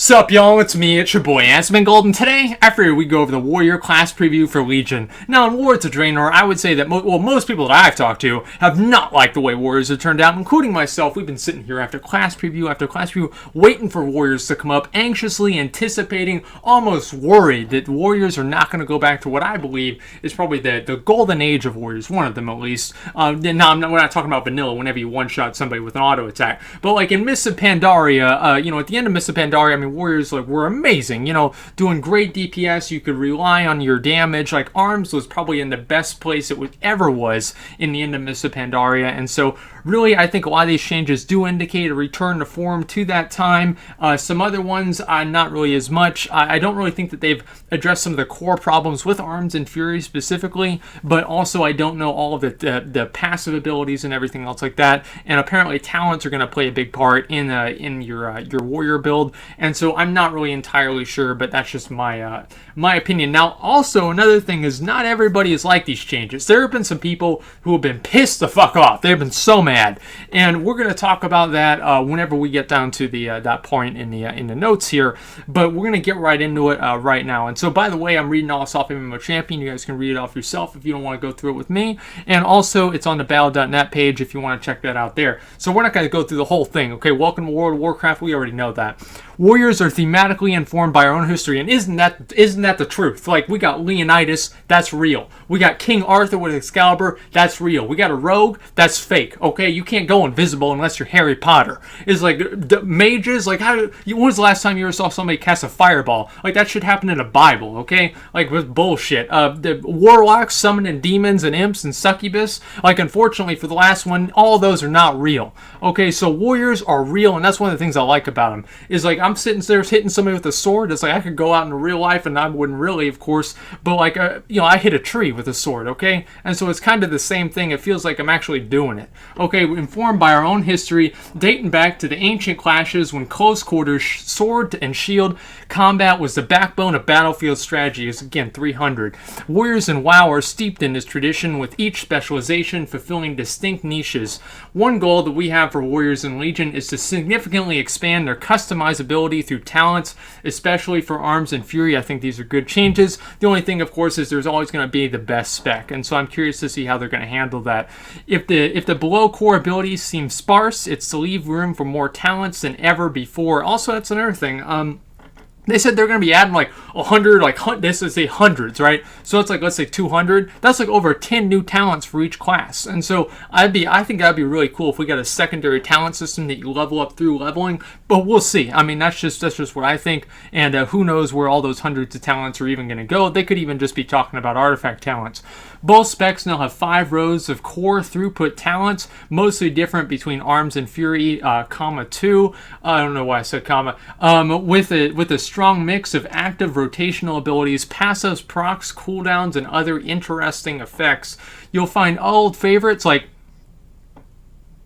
Sup y'all, it's me, it's your boy Asmongold, and today, after we go over the Warrior class preview for Legion. Now in Warriors of Draenor, I would say that most people that I've talked to have not liked the way Warriors have turned out, including myself. We've been sitting here after class preview, waiting for Warriors to come up, anxiously anticipating, almost worried that Warriors are not going to go back to what I believe is probably the golden age of Warriors, one of them at least. We're not talking about vanilla, whenever you one-shot somebody with an auto attack, but like in Mists of Pandaria, at the end of Mists of Pandaria, I mean, Warriors were amazing, doing great DPS. You could rely on your damage. Like Arms was probably in the best place it ever was in the end of Mists of Pandaria, and so really I think a lot of these changes do indicate a return to form to that time. Some other ones, not really as much. I don't really think that they've addressed some of the core problems with Arms and Fury specifically, but also I don't know all of the passive abilities and everything else like that. And apparently talents are going to play a big part in your Warrior build, and so I'm not really entirely sure, but that's just my opinion. Now, also another thing is not everybody has liked these changes. There have been some people who have been pissed the fuck off. They've been so mad, and we're going to talk about that whenever we get down to the that point in the notes here. But we're going to get right into it right now. And so, by the way, I'm reading all this off MMO Champion. You guys can read it off yourself if you don't want to go through it with me. And also, it's on the battle.net page if you want to check that out there. So we're not going to go through the whole thing. Okay, welcome to World of Warcraft. We already know that. Warriors are thematically informed by our own history, and isn't that the truth? Like, we got Leonidas, that's real. We got King Arthur with Excalibur, that's real. We got a rogue, that's fake. Okay, you can't go invisible unless you're Harry Potter. It's like the mages. Like, when was the last time you ever saw somebody cast a fireball? Like, that should happen in the Bible. Okay, like with bullshit. The warlocks summoning demons and imps and succubus. Like, unfortunately for the last one, all of those are not real. Okay, so warriors are real, and that's one of the things I like about them. Is like, I'm sitting there hitting somebody with a sword. It's like I could go out in real life, and I wouldn't really, of course, but like, I hit a tree with a sword, okay? And so it's kind of the same thing. It feels like I'm actually doing it. Okay, informed by our own history, dating back to the ancient clashes when close quarters sword and shield combat was the backbone of battlefield strategy. Is again 300. Warriors in WoW are steeped in this tradition, with each specialization fulfilling distinct niches. One goal that we have for Warriors in Legion is to significantly expand their customizability through talents, especially for Arms and Fury. I think these are good changes. The only thing, of course, is there's always going to be the best spec, and so I'm curious to see how they're going to handle that. If the below core abilities seem sparse, it's to leave room for more talents than ever before. Also, that's another thing. They said they're going to be adding like 100, this is hundreds, right? So it's like, let's say 200. That's like over 10 new talents for each class. And so I think that'd be really cool if we got a secondary talent system that you level up through leveling. But we'll see. I mean, that's just what I think. And who knows where all those hundreds of talents are even going to go. They could even just be talking about artifact talents. Both specs now have 5 rows of core throughput talents, mostly different between Arms and Fury, 2. I don't know why I said comma. With a strong mix of active rotational abilities, passives, procs, cooldowns, and other interesting effects. You'll find old favorites like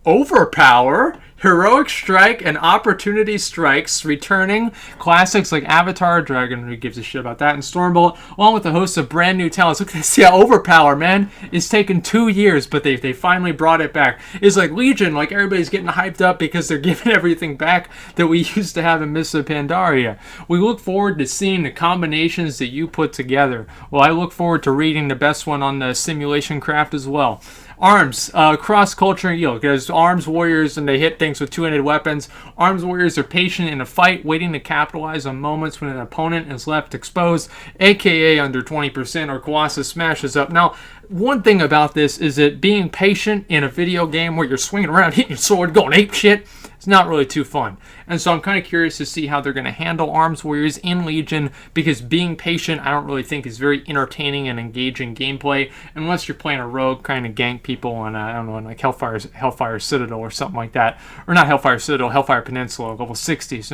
Overpower, Heroic Strike, and Opportunity Strikes returning. Classics like Avatar, Dragon, who gives a shit about that, and Stormbolt, along with a host of brand new talents. Look at this, yeah, Overpower, man. It's taken 2 years, but they finally brought it back. It's like Legion, like everybody's getting hyped up because they're giving everything back that we used to have in Mists of Pandaria. We look forward to seeing the combinations that you put together. Well, I look forward to reading the best one on the Simulation Craft as well. Arms, cross-culture, because Arms Warriors, and they hit things with two-handed weapons. Arms Warriors are patient in a fight, waiting to capitalize on moments when an opponent is left exposed, aka under 20%, or Colossus smashes up. Now, one thing about this is that being patient in a video game where you're swinging around, hitting your sword, going ape shit, it's not really too fun. And so I'm kind of curious to see how they're going to handle Arms Warriors in Legion, because being patient I don't really think is very entertaining and engaging gameplay unless you're playing a rogue kind of gank people on, I don't know, in like Hellfire Citadel or something like that. Or not Hellfire Citadel, Hellfire Peninsula, level 60. It's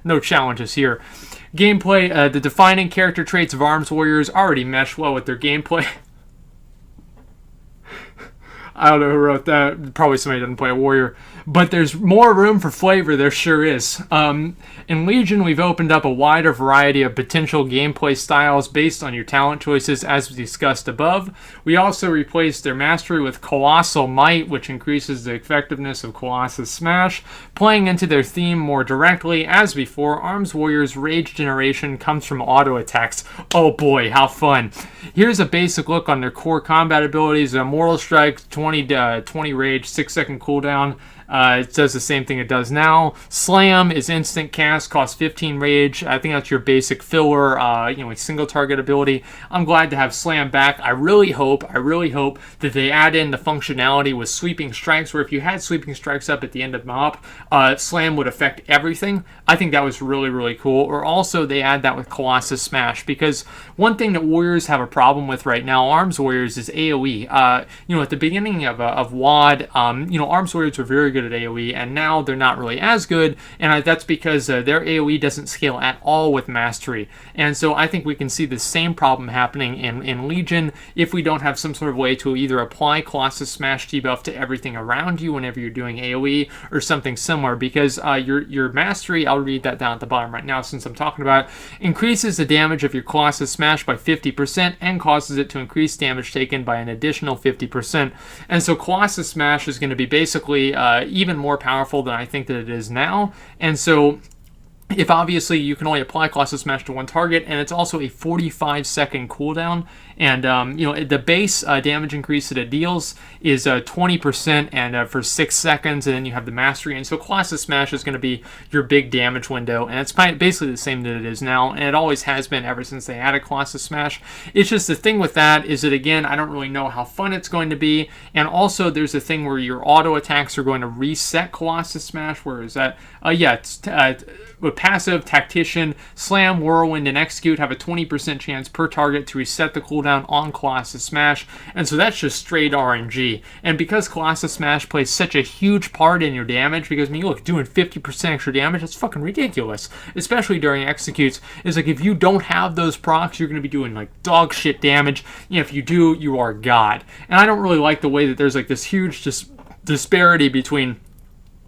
no challenges here. Gameplay, the defining character traits of Arms Warriors already mesh well with their gameplay. I don't know who wrote that. Probably somebody who doesn't play a warrior. But there's more room for flavor. There sure is. In Legion, we've opened up a wider variety of potential gameplay styles based on your talent choices, as we discussed above. We also replaced their mastery with Colossal Might, which increases the effectiveness of Colossus Smash. Playing into their theme more directly, as before, Arms Warriors Rage Generation comes from auto attacks. Oh boy, how fun. Here's a basic look on their core combat abilities. Mortal Strike, 20 Rage, 6-second cooldown. It does the same thing it does now. Slam is instant cast, costs 15 rage. I think that's your basic filler, like single target ability. I'm glad to have Slam back. I really hope that they add in the functionality with sweeping strikes, where if you had sweeping strikes up at the end of the map, Slam would affect everything. I think that was really, really cool. Or also they add that with Colossus Smash, because one thing that Warriors have a problem with right now, Arms Warriors, is AoE. At the beginning of WoD, Arms Warriors were very good at AoE, and now they're not really as good, and that's because their AoE doesn't scale at all with Mastery. And so I think we can see the same problem happening in Legion if we don't have some sort of way to either apply Colossus Smash debuff to everything around you whenever you're doing AoE, or something similar, because your Mastery, I'll read that down at the bottom right now since I'm talking about it, increases the damage of your Colossus Smash by 50% and causes it to increase damage taken by an additional 50%. And so Colossus Smash is going to be basically even more powerful than I think that it is now. And so if obviously you can only apply Colossus Smash to one target, and it's also a 45-second cooldown, and the base damage increase that it deals is 20% and for 6 seconds, and then you have the mastery, and so Colossus Smash is going to be your big damage window, and it's basically the same that it is now, and it always has been ever since they added Colossus Smash. It's just the thing with that is that, again, I don't really know how fun it's going to be, and also there's a thing where your auto attacks are going to reset Colossus Smash. Where is that? With passive, Tactician, Slam, Whirlwind, and Execute have a 20% chance per target to reset the cooldown on Colossus Smash, and so that's just straight RNG. And because Colossus Smash plays such a huge part in your damage, because you look, doing 50% extra damage, that's fucking ridiculous, especially during Executes. It's like, if you don't have those procs, you're going to be doing like dog shit damage. If you do, you are God. And I don't really like the way that there's like this huge disparity between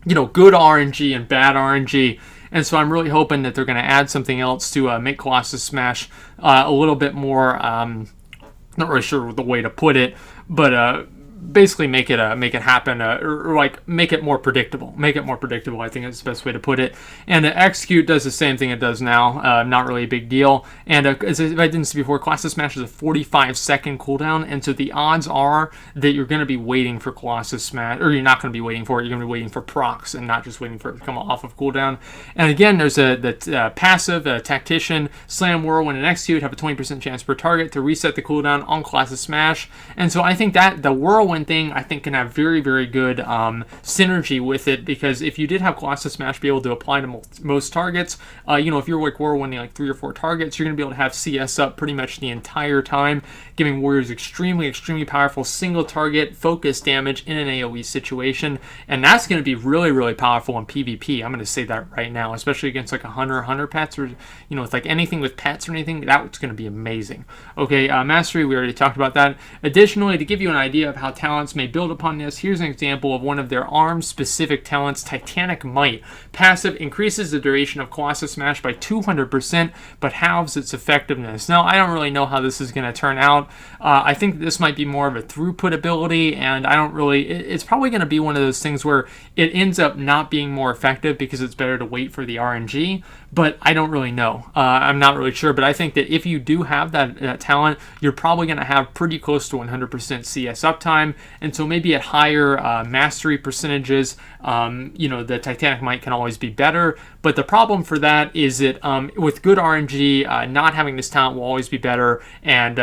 good RNG and bad RNG. And so I'm really hoping that they're going to add something else to make Colossus Smash a little bit more, not really sure the way to put it, but basically make it happen, or like make it more predictable. Make it more predictable, I think is the best way to put it. And Execute does the same thing it does now. Not really a big deal. And as I didn't say before, Colossus Smash is a 45-second cooldown, and so the odds are that you're going to be waiting for Colossus Smash, or you're not going to be waiting for it. You're going to be waiting for procs and not just waiting for it to come off of cooldown. And again, there's the passive, Tactician, Slam, Whirlwind, and Execute have a 20% chance per target to reset the cooldown on Colossus Smash. And so I think that the Whirlwind thing, I think, can have very, very good synergy with it, because if you did have Colossus Smash be able to apply to most targets, if you're like Whirlwinding like 3 or 4 targets, you're going to be able to have CS up pretty much the entire time, giving Warriors extremely, extremely powerful single target focus damage in an AoE situation, and that's going to be really, really powerful in PvP. I'm going to say that right now, especially against like a hunter pets, or with like anything with pets or anything. That's going to be amazing. Okay, Mastery, we already talked about that. Additionally, to give you an idea of how talents may build upon this, here's an example of one of their ARM-specific talents, Titanic Might. Passive increases the duration of Colossus Smash by 200%, but halves its effectiveness. Now, I don't really know how this is going to turn out. I think this might be more of a throughput ability, and it's probably going to be one of those things where it ends up not being more effective because it's better to wait for the RNG, but I don't really know. I'm not really sure, but I think that if you do have that talent, you're probably going to have pretty close to 100% CS uptime, and so maybe at higher mastery percentages, the Titanic Might can always be better. But the problem for that is that with good RNG, not having this talent will always be better, and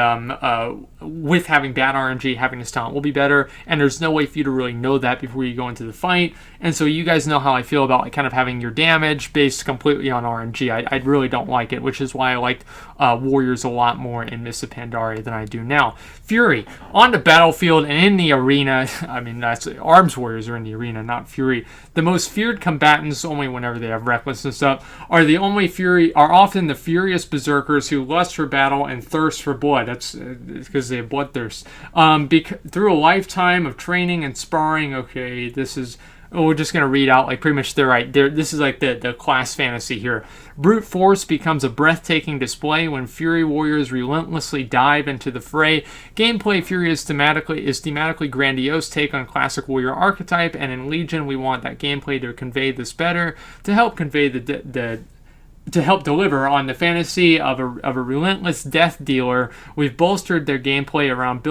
with having bad RNG, having this talent will be better, and there's no way for you to really know that before you go into the fight. And so you guys know how I feel about like kind of having your damage based completely on RNG. I really don't like it, which is why I liked Warriors a lot more in Mists of Pandaria than I do now. Fury, on the battlefield and in the arena, that's Arms Warriors are in the arena, not Fury. Fury. The most feared combatants, only whenever they have recklessness up, are often the furious berserkers who lust for battle and thirst for blood. That's because they have bloodthirst. Through a lifetime of training and sparring, okay, this is... Oh, we're just going to read out, like, pretty much this is like the class fantasy here. Brute force becomes a breathtaking display when Fury warriors relentlessly dive into the fray. Gameplay Fury is thematically grandiose take on classic warrior archetype, and in Legion we want that gameplay to convey this better, to help convey to help deliver on the fantasy of a relentless death dealer. We've bolstered their gameplay around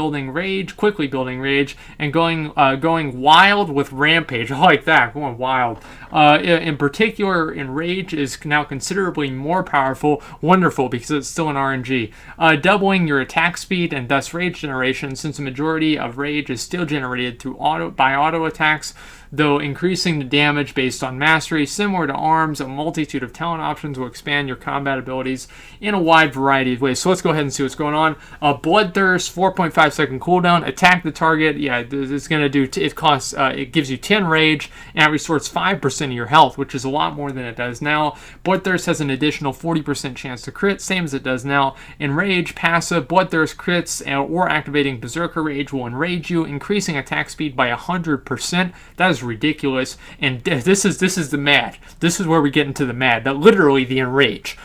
quickly building rage, and going wild with rampage. I like that, going wild. In particular, in rage is now considerably more powerful, wonderful, because it's still an RNG. Doubling your attack speed and thus rage generation, since the majority of rage is still generated through auto attacks, though increasing the damage based on mastery. Similar to arms, a multitude of talent options will expand your combat abilities in a wide variety of ways. So let's go ahead and see what's going on. Bloodthirst, 4.5 second cooldown. Attack the target. Yeah, it's going to do. It gives you 10 rage, and it restores 5% of your health, which is a lot more than it does now. Bloodthirst has an additional 40% chance to crit, same as it does now. Enrage, passive, Bloodthirst crits or activating Berserker Rage will enrage you, increasing attack speed by 100%. That is ridiculous, and this is the mad. This is where we get into the mad. That literally the enrage.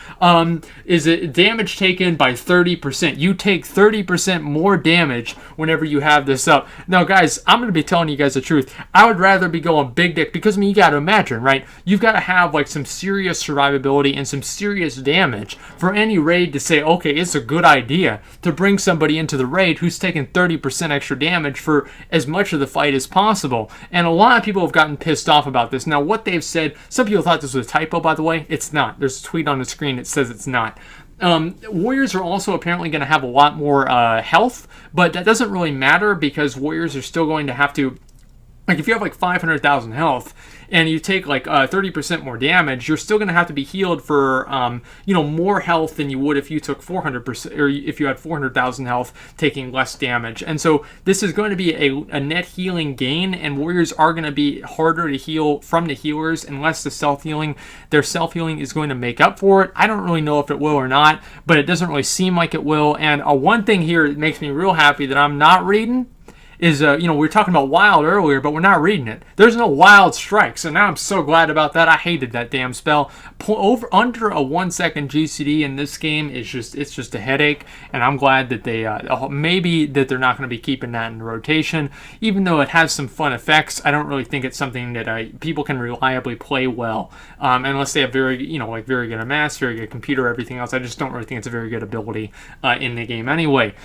Is it damage taken by 30%? You take 30% more damage whenever you have this up. Now, guys, I'm going to be telling you guys the truth. I would rather be going big dick, because I mean, you got to imagine, right? You've got to have like some serious survivability and some serious damage for any raid to say, okay, it's a good idea to bring somebody into the raid who's taking 30% extra damage for as much of the fight as possible. And a lot of people have gotten pissed off about this. Now, what they've said, some people thought this was a typo, by the way. It's not. There's a tweet on the screen that says it's not. Warriors are also apparently going to have a lot more health, but that doesn't really matter, because warriors are still going to have to, like, if you have like 500,000 health and you take like 30% more damage, you're still going to have to be healed for more health than you would if you took 400%, or if you had 400,000 health taking less damage. And so this is going to be a net healing gain, and warriors are going to be harder to heal from the healers unless their self-healing is going to make up for it. I don't really know if it will or not, but it doesn't really seem like it will. And one thing here that makes me real happy that I'm not reading is, we were talking about wild earlier, but we're not reading it. There's no wild strike, so now I'm so glad about that. I hated that damn spell. Under a 1 second GCD in this game is just a headache, and I'm glad that they maybe that they're not going to be keeping that in the rotation. Even though it has some fun effects, I don't really think it's something that people can reliably play well, unless they have very good mass, very good computer, everything else. I just don't really think it's a very good ability in the game anyway.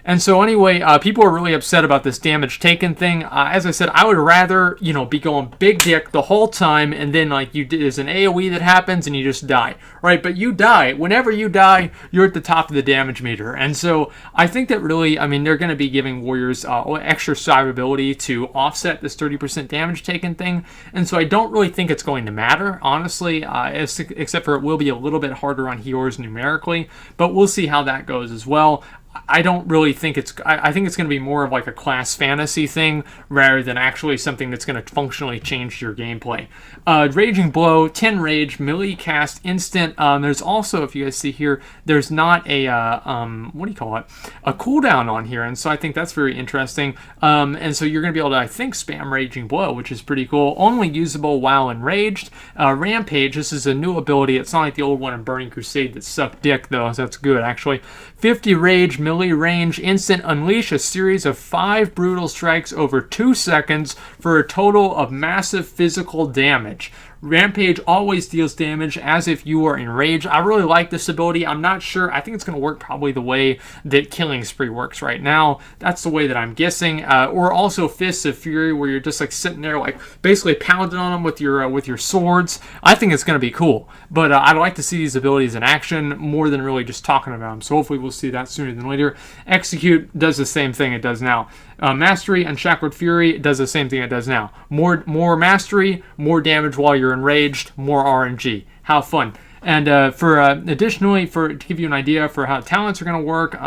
And so anyway, people are really upset about this damage taken thing. As I said, I would rather, be going big dick the whole time, and then there's an AoE that happens and you just die, right? But you die. Whenever you die, you're at the top of the damage meter. And so I think that really, they're going to be giving warriors extra survivability to offset this 30% damage taken thing. And so I don't really think it's going to matter, honestly, except for it will be a little bit harder on healers numerically, but we'll see how that goes as well. I don't really think I think it's going to be more of like a class fantasy thing rather than actually something that's going to functionally change your gameplay. Raging Blow, 10 rage, melee cast, instant. There's also, if you guys see here, there's not a, a cooldown on here, and so I think that's very interesting. And so you're going to be able to, I think, spam Raging Blow, which is pretty cool. Only usable while enraged. Rampage, this is a new ability. It's not like the old one in Burning Crusade that sucked dick, though, so that's good, actually. 50 rage, melee range, instant, unleash a series of 5 brutal strikes over 2 seconds for a total of massive physical damage. Rampage always deals damage as if you are enraged. I really like this ability. I'm not sure. I think it's going to work probably the way that Killing Spree works right now. That's the way that I'm guessing. Or also Fists of Fury, where you're just like sitting there, like basically pounding on them with your swords. I think it's going to be cool. But I'd like to see these abilities in action more than really just talking about them. So hopefully we'll see that sooner than later. Execute does the same thing it does now. Mastery, Unshackled Fury does the same thing it does now. More mastery, more damage while you're enraged, more RNG. How fun. And for additionally, to give you an idea for how talents are going to work,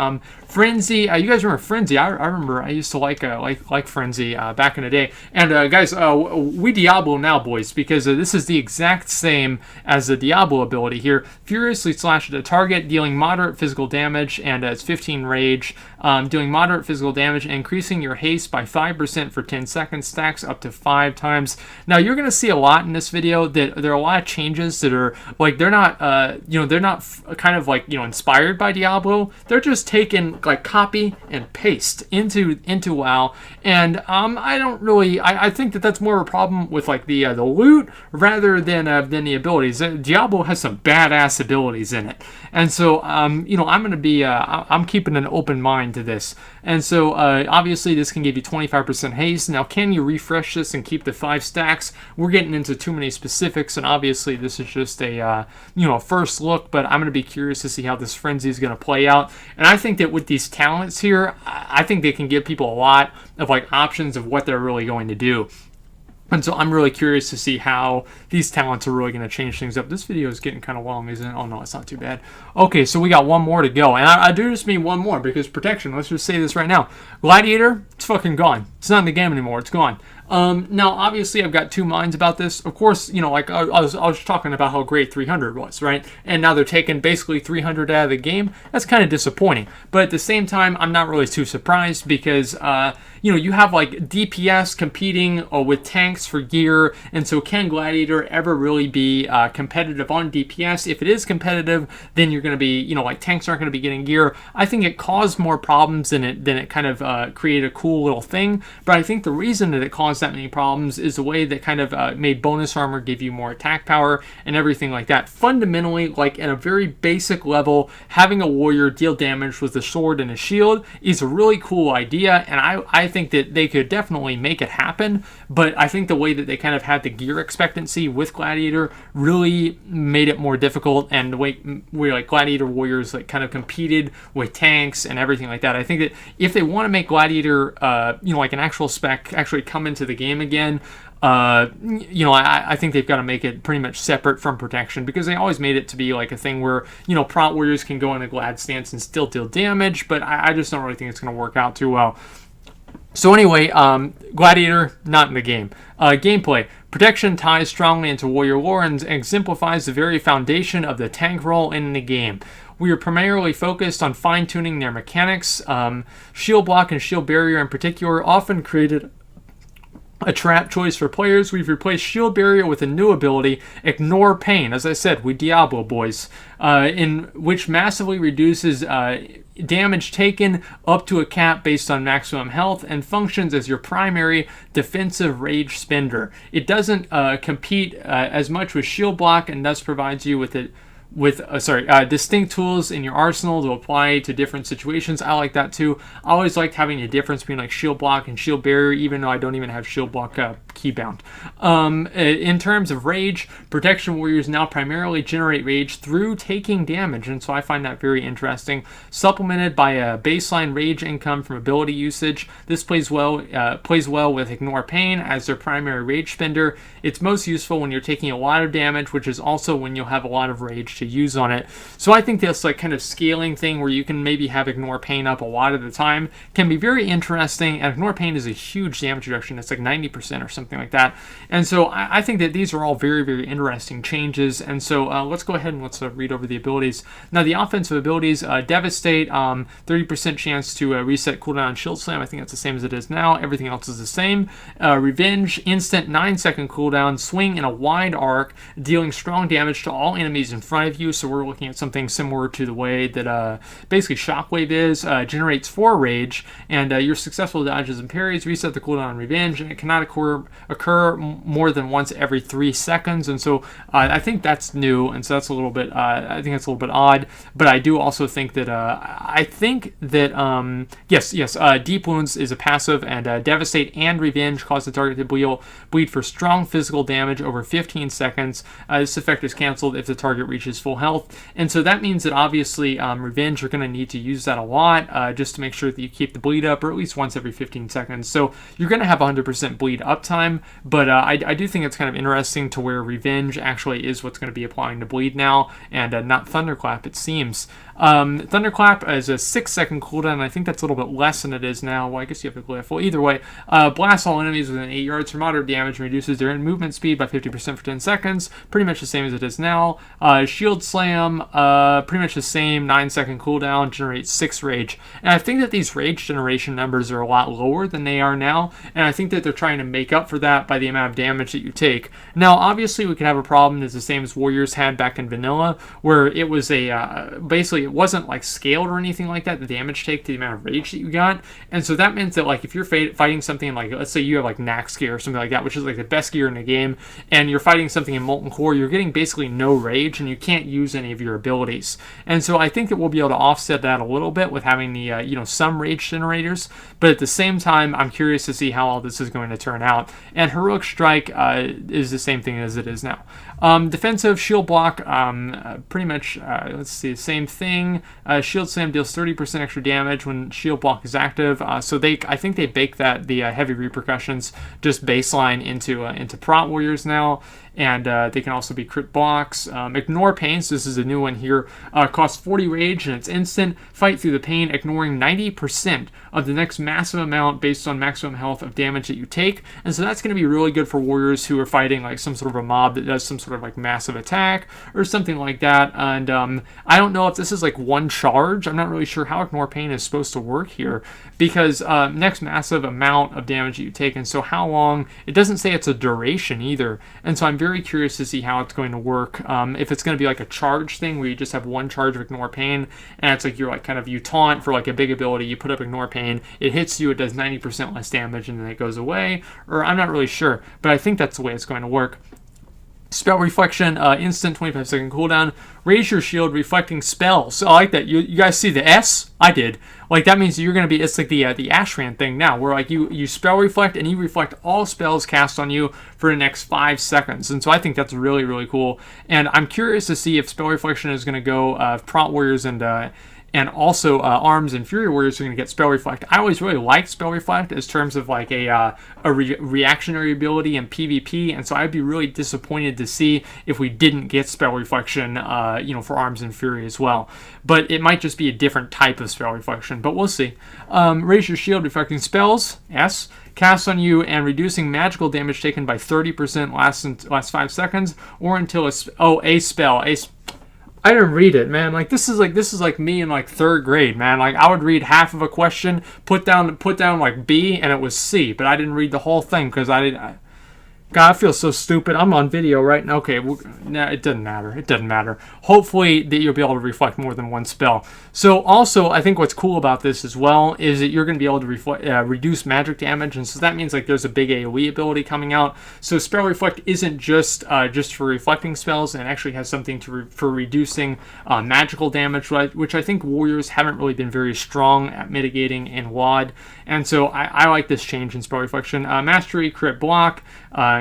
Frenzy. You guys remember Frenzy? I remember I used to like Frenzy back in the day. And guys, we Diablo now, boys, because this is the exact same as the Diablo ability here. Furiously slash at a target, dealing moderate physical damage, and it's 15 rage. Doing moderate physical damage, increasing your haste by 5% for 10 seconds, stacks up to 5 times. Now you're going to see a lot in this video that there are a lot of changes that are like they're not kind of like inspired by Diablo. They're just taken like copy and paste into WoW, and I don't really I think that's more of a problem with like the loot rather than the abilities. Diablo has some badass abilities in it, and so I'm gonna be I'm keeping an open mind to this. And so obviously this can give you 25% haste. Now, can you refresh this and keep the 5 stacks? We're getting into too many specifics, and obviously this is just a first look, but I'm going to be curious to see how this frenzy is going to play out. And I think that with these talents here, I think they can give people a lot of like options of what they're really going to do. And so I'm really curious to see how these talents are really going to change things up. This video is getting kind of long, isn't it? Oh, no, it's not too bad. Okay, so we got one more to go. And I do just mean one more because protection, let's just say this right now. Gladiator, it's fucking gone. It's not in the game anymore. It's gone. Now, obviously, I've got two minds about this. Of course, like I was talking about how great 300 was, right? And now they're taking basically 300 out of the game. That's kind of disappointing. But at the same time, I'm not really too surprised because, you have like DPS competing with tanks for gear. And so can Gladiator ever really be competitive on DPS? If it is competitive, then you're going to be, like tanks aren't going to be getting gear. I think it caused more problems than it kind of created a cool little thing. But I think the reason that it caused that many problems is the way that kind of made bonus armor give you more attack power and everything like that. Fundamentally, like at a very basic level, having a warrior deal damage with a sword and a shield is a really cool idea, and I think that they could definitely make it happen. But I think the way that they kind of had the gear expectancy with Gladiator really made it more difficult, and the way where like Gladiator warriors like kind of competed with tanks and everything like that. I think that if they want to make Gladiator like an actual spec actually come into the game again, I think they've got to make it pretty much separate from protection, because they always made it to be like a thing where prompt warriors can go in a glad stance and still deal damage, but I just don't really think it's going to work out too well. So anyway, Gladiator, not in the game. Gameplay. Protection ties strongly into warrior lore and exemplifies the very foundation of the tank role in the game. We are primarily focused on fine-tuning their mechanics. Shield block and shield barrier in particular often created a trap choice for players. We've replaced shield barrier with a new ability, Ignore Pain. As I said, we Diablo boys, in which massively reduces damage taken up to a cap based on maximum health and functions as your primary defensive rage spender. It doesn't compete as much with shield block, and thus provides you with distinct tools in your arsenal to apply to different situations. I like that too. I always liked having a difference between like shield block and shield barrier, even though I don't even have shield block keybound. In terms of rage, protection warriors now primarily generate rage through taking damage, and so I find that very interesting. Supplemented by a baseline rage income from ability usage. This plays well with Ignore Pain as their primary rage spender. It's most useful when you're taking a lot of damage, which is also when you'll have a lot of rage to use on it. So I think this like kind of scaling thing where you can maybe have Ignore Pain up a lot of the time can be very interesting. And Ignore Pain is a huge damage reduction. It's like 90% or something like that. And so I think that these are all very, very interesting changes. And so let's go ahead and let's read over the abilities. Now the offensive abilities, Devastate, 30% chance to reset cooldown Shield Slam. I think that's the same as it is now. Everything else is the same. Revenge, instant 9-second cooldown, swing in a wide arc, dealing strong damage to all enemies in front of you. So we're looking at something similar to the way that basically Shockwave is. Generates 4 rage, and your successful dodges and parries reset the cooldown on Revenge, and it cannot occur more than once every 3 seconds. And so I think that's new, and so that's a little bit I think that's a little bit odd. But I do also think that Deep Wounds is a passive, and Devastate and Revenge cause the target to bleed for strong physical damage over 15 seconds. This effect is cancelled if the target reaches full health. And so that means that obviously Revenge, you're going to need to use that a lot just to make sure that you keep the bleed up, or at least once every 15 seconds. So you're going to have 100% bleed uptime, but I do think it's kind of interesting to where Revenge actually is what's going to be applying the bleed now, and not Thunderclap, it seems. Thunderclap is a 6-second cooldown. I think that's a little bit less than it is now. Well, I guess you have a glyph. Well, either way, blast all enemies within 8 yards for moderate damage and reduces their movement speed by 50% for 10 seconds. Pretty much the same as it is now. Shield Slam, pretty much the same, 9-second cooldown, generates 6 rage. And I think that these rage generation numbers are a lot lower than they are now, and I think that they're trying to make up for that by the amount of damage that you take. Now, obviously, we could have a problem that's the same as Warriors had back in Vanilla, where it was basically it wasn't like scaled or anything like that, the damage take to the amount of rage that you got. And so that meant that like if you're fighting something like, let's say you have like Nax gear or something like that, which is like the best gear in the game, and you're fighting something in Molten Core, you're getting basically no rage and you can't use any of your abilities. And so I think that we'll be able to offset that a little bit with having the some rage generators, but at the same time I'm curious to see how all this is going to turn out. And Heroic Strike is the same thing as it is now. Defensive shield block, pretty much, let's see, same thing. Shield Slam deals 30% extra damage when shield block is active. So I think they baked the heavy repercussions just baseline into Prot Warriors now. And they can also be crit blocks. Ignore pain, so this is a new one here. Costs 40 rage and it's instant. Fight through the pain, ignoring 90% of the next massive amount based on maximum health of damage that you take. And so that's going to be really good for warriors who are fighting like some sort of a mob that does some sort of like massive attack or something like that. And I don't know if this is like one charge. I'm not really sure how Ignore Pain is supposed to work here, because next massive amount of damage that you take, and so how long, it doesn't say it's a duration either. And so I'm very curious to see how it's going to work. If it's going to be like a charge thing where you just have one charge of Ignore Pain, and it's like you're like kind of, you taunt for like a big ability, you put up Ignore Pain, it hits you, it does 90% less damage, and then it goes away, or I'm not really sure, but I think that's the way it's going to work. Spell Reflection, instant 25-second cooldown. Raise your shield, reflecting spells. So I like that. You guys see the S? I did. Like that means you're going to be, it's like the Ashran thing now, where like you spell reflect and you reflect all spells cast on you for the next 5 seconds. And so I think that's really, really cool. And I'm curious to see if Spell Reflection is going to go Prompt Warriors and also Arms and Fury Warriors are going to get Spell Reflect. I always really liked Spell Reflect as terms of like a reactionary ability in PvP, and so I'd be really disappointed to see if we didn't get Spell Reflection, for Arms and Fury as well. But it might just be a different type of Spell Reflection, but we'll see. Raise your shield, reflecting spells, S. Cast on you and reducing magical damage taken by 30% last 5 seconds, or until a spell. I didn't read it, man. Like this is like me in like 3rd grade, man. Like I would read half of a question, put down like B, and it was C, but I didn't read the whole thing because God, I feel so stupid. I'm on video right now. Okay, it doesn't matter. It doesn't matter. Hopefully that you'll be able to reflect more than one spell. So also, I think what's cool about this as well is that you're going to be able to reduce magic damage, and so that means like there's a big AoE ability coming out. So Spell Reflect isn't just for reflecting spells, and it actually has something for reducing magical damage, right? Which I think warriors haven't really been very strong at mitigating in WoD. And so I like this change in Spell Reflection. Mastery, crit block,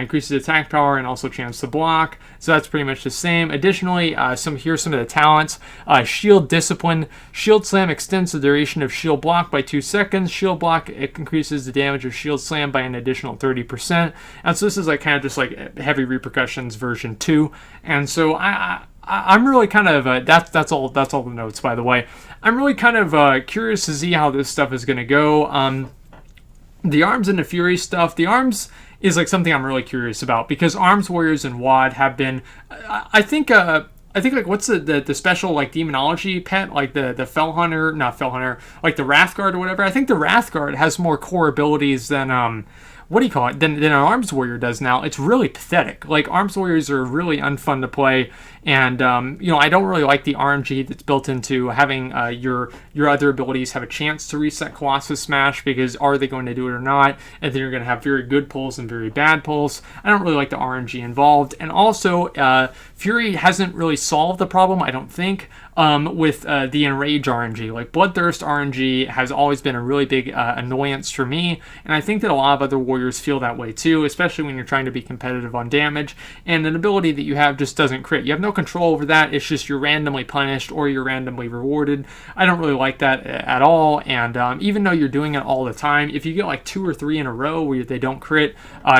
increases attack power and also chance to block. So that's pretty much the same. Additionally, here's some of the talents. Shield Discipline. Shield Slam extends the duration of Shield Block by 2 seconds. Shield Block, it increases the damage of Shield Slam by an additional 30%. And so this is like kind of just like Heavy Repercussions version 2. And so I'm really kind of that's all the notes, by the way. I'm really kind of curious to see how this stuff is going to go. The Arms and the Fury stuff. The Arms is like something I'm really curious about, because Arms Warriors and WoD have been, I think like what's the special like demonology pet, like the Fellhunter, not Fellhunter, like the Wrathguard or whatever. I think the Wrathguard has more core abilities than what do you call it, than an Arms Warrior does now. It's really pathetic. Like Arms Warriors are really unfun to play, and I don't really like the RNG that's built into having your other abilities have a chance to reset Colossus Smash, because are they going to do it or not? And then you're going to have very good pulls and very bad pulls. I don't really like the RNG involved, and also Fury hasn't really solved the problem, I don't think. with the Enrage RNG. Like, Bloodthirst RNG has always been a really big annoyance for me, and I think that a lot of other warriors feel that way too, especially when you're trying to be competitive on damage, and an ability that you have just doesn't crit. You have no control over that. It's just you're randomly punished or you're randomly rewarded. I don't really like that at all, and even though you're doing it all the time, if you get like 2 or 3 in a row where they don't crit,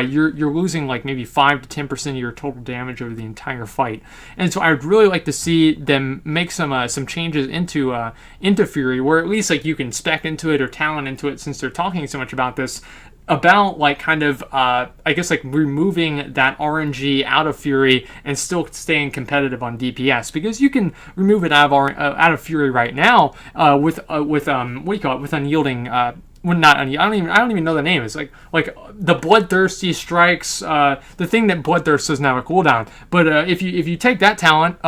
you're losing like maybe 5 to 10% of your total damage over the entire fight. And so I would really like to see them make some changes into Fury, where at least like you can spec into it or talent into it, since they're talking so much about this, about like kind of I guess like removing that RNG out of Fury and still staying competitive on DPS, because you can remove it out of Fury right now with what do you call it, with unyielding well, not I don't even know the name. It's like the Bloodthirsty strikes. The thing that Bloodthirst doesn't have a cooldown. But if you take that talent,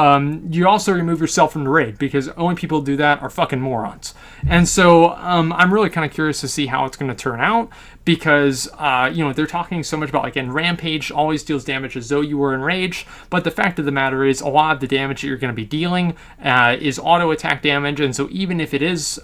you also remove yourself from the raid, because only people who do that are fucking morons. And so I'm really kind of curious to see how it's going to turn out, because they're talking so much about like, in Rampage always deals damage as though you were enraged, but the fact of the matter is a lot of the damage that you're going to be dealing is auto attack damage, and so even if it is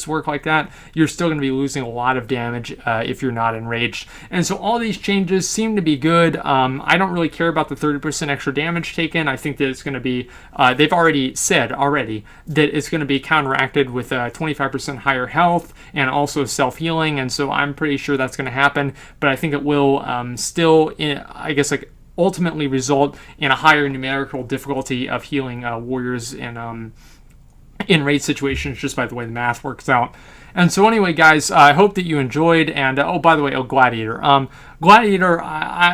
work like that, you're still going to be losing a lot of damage if you're not enraged. And so all these changes seem to be good. I don't really care about the 30% extra damage taken. I think that it's going to be, they've already said that it's going to be counteracted with 25% higher health and also self-healing, and so I'm pretty sure that's going to happen, but I think it will still, I guess, like, ultimately result in a higher numerical difficulty of healing warriors in raid situations, just by the way the math works out. And so anyway, guys, I hope that you enjoyed. And by the way, Gladiator. Gladiator,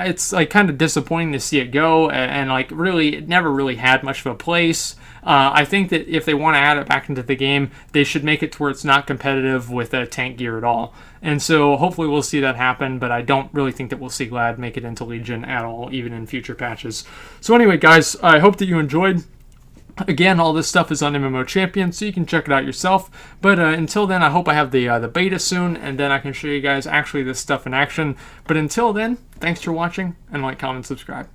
it's like kind of disappointing to see it go, and like really, it never really had much of a place. I think that if they want to add it back into the game, they should make it to where it's not competitive with tank gear at all. And so hopefully we'll see that happen, but I don't really think that we'll see Glad make it into Legion at all, even in future patches. So anyway, guys, I hope that you enjoyed. Again, all this stuff is on MMO Champion, so you can check it out yourself. But until then, I hope I have the beta soon, and then I can show you guys actually this stuff in action. But until then, thanks for watching, and like, comment, subscribe.